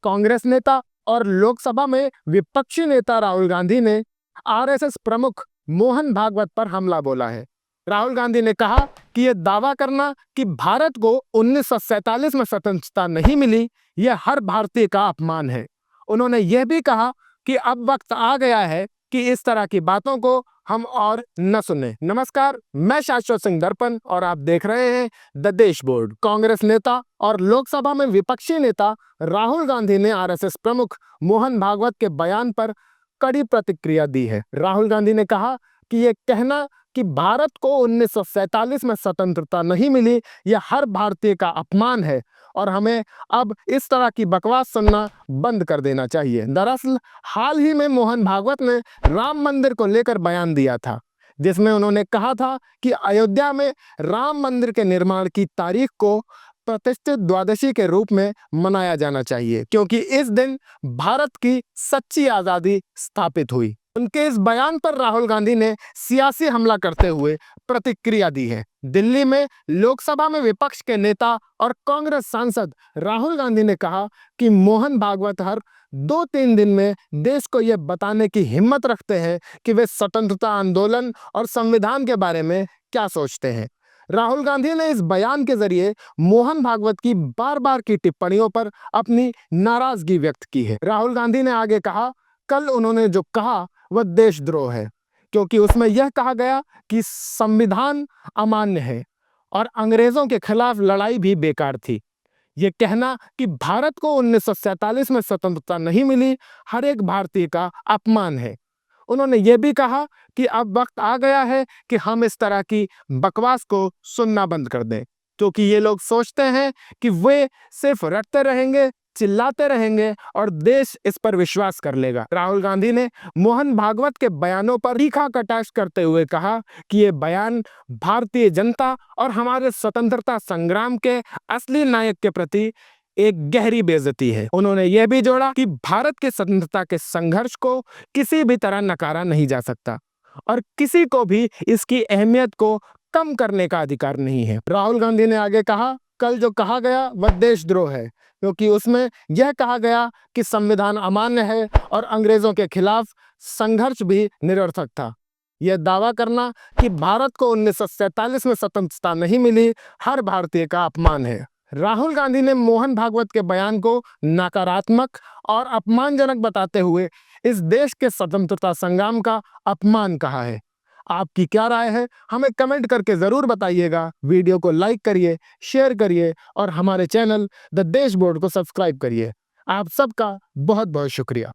कांग्रेस नेता और लोकसभा में विपक्षी नेता राहुल गांधी ने आरएसएस प्रमुख मोहन भागवत पर हमला बोला है। राहुल गांधी ने कहा कि यह दावा करना कि भारत को 1947 में स्वतंत्रता नहीं मिली, यह हर भारतीय का अपमान है। उन्होंने यह भी कहा कि अब वक्त आ गया है कि इस तरह की बातों को हम और न सुने। नमस्कार, मैं शाश्वत सिंह दर्पण और आप देख रहे हैं द देश बोर्ड। कांग्रेस नेता और लोकसभा में विपक्षी नेता राहुल गांधी ने आरएसएस प्रमुख मोहन भागवत के बयान पर कड़ी प्रतिक्रिया दी है। राहुल गांधी ने कहा कि यह कहना कि भारत को 1947 में स्वतंत्रता नहीं मिली, यह हर भारतीय का अपमान है और हमें अब इस तरह की बकवास सुनना बंद कर देना चाहिए। दरअसल हाल ही में मोहन भागवत ने राम मंदिर को लेकर बयान दिया था, जिसमें उन्होंने कहा था कि अयोध्या में राम मंदिर के निर्माण की तारीख को प्रतिष्ठित द्वादशी के रूप में मनाया जाना चाहिए, क्योंकि इस दिन भारत की सच्ची आजादी स्थापित हुई। उनके इस बयान पर राहुल गांधी ने सियासी हमला करते हुए प्रतिक्रिया दी है। दिल्ली में लोकसभा में विपक्ष के नेता और कांग्रेस सांसद राहुल गांधी ने कहा कि मोहन भागवत हर 2-3 दिन में देश को यह बताने की हिम्मत रखते हैं कि वे स्वतंत्रता आंदोलन और संविधान के बारे में क्या सोचते हैं। राहुल गांधी ने इस बयान के जरिए मोहन भागवत की बार बार की टिप्पणियों पर अपनी नाराजगी व्यक्त की है। राहुल गांधी ने आगे कहा, कल उन्होंने जो कहा वह देशद्रोह है, क्योंकि उसमें यह कहा गया कि संविधान अमान्य है और अंग्रेजों के खिलाफ लड़ाई भी बेकार थी। यह कहना कि भारत को 1947 में स्वतंत्रता नहीं मिली हर एक भारतीय का अपमान है। उन्होंने यह भी कहा कि अब वक्त आ गया है कि हम इस तरह की बकवास को सुनना बंद कर दें, क्योंकि ये लोग सोचते हैं कि वे सिर्फ रटते रहेंगे, चिल्लाते रहेंगे और देश इस पर विश्वास कर लेगा। राहुल गांधी ने मोहन भागवत के बयानों पर तीखा कटाक्ष करते हुए कहा कि ये बयान भारतीय जनता और हमारे स्वतंत्रता संग्राम के असली नायक के प्रति एक गहरी बेइज्जती है। उन्होंने यह भी जोड़ा कि भारत के स्वतंत्रता के संघर्ष को किसी भी तरह नकारा नहीं जा सकता और किसी को भी इसकी अहमियत को कम करने का अधिकार नहीं है। राहुल गांधी ने आगे कहा, कल जो कहा गया वह देशद्रोह है, क्योंकि उसमें यह कहा गया कि संविधान अमान्य है और अंग्रेजों के खिलाफ संघर्ष भी निरर्थक था। यह दावा करना कि भारत को 1947 में स्वतंत्रता नहीं मिली हर भारतीय का अपमान है। राहुल गांधी ने मोहन भागवत के बयान को नकारात्मक और अपमानजनक बताते हुए इस देश के स्वतंत्रता संग्राम का अपमान कहा है। आपकी क्या राय है, हमें कमेंट करके जरूर बताइएगा। वीडियो को लाइक करिए, शेयर करिए और हमारे चैनल द देश बोर्ड को सब्सक्राइब करिए। आप सबका बहुत बहुत शुक्रिया।